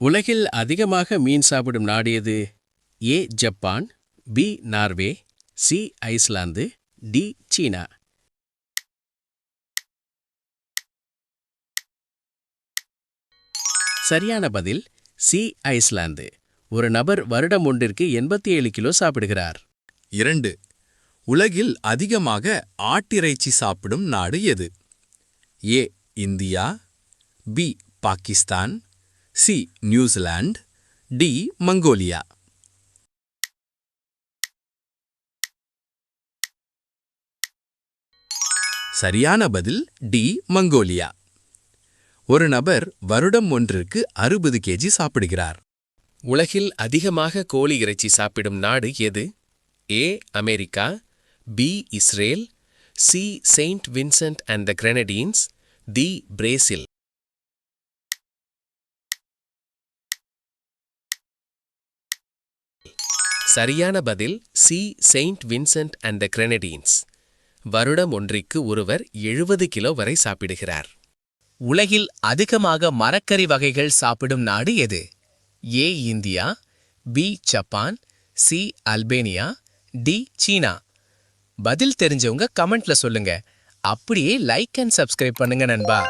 உலகில் அதிகமாக மீன் சாப்பிடும் நாடு எது? A Japan, B Norway, C Iceland, D சீனா. சரியான பதில் சி ஐஸ்லாந்து. ஒரு நபர் வருடம் ஒன்றிற்கு 87 கிலோ சாப்பிடுகிறார். 2. உலகில் அதிகமாக ஆட்டிறைச்சி சாப்பிடும் நாடு எது? A India, B Pakistan, C New Zealand, D Mongolia. சரியான பதில் டி மங்கோலியா. ஒரு நபர் வருடம் ஒன்றிற்கு 60 கேஜி சாப்பிடுகிறார். உலகில் அதிகமாக கோழி இறைச்சி சாப்பிடும் நாடு எது? A America, B Israel, C Saint Vincent and the Grenadines, D Brazil. சரியான பதில் C Saint Vincent and the Grenadines. வருடம் ஒன்றிற்கு ஒருவர் 70 கிலோ வரை சாப்பிடுகிறார். உலகில் அதிகமாக மரக்கறி வகைகள் சாப்பிடும் நாடு எது? A India, B Japan, C Albania, D சீனா. பதில் தெரிஞ்சவங்க கமெண்ட்ல சொல்லுங்க. அப்படியே லைக் அண்ட் சப்ஸ்கிரைப் பண்ணுங்க நண்பா.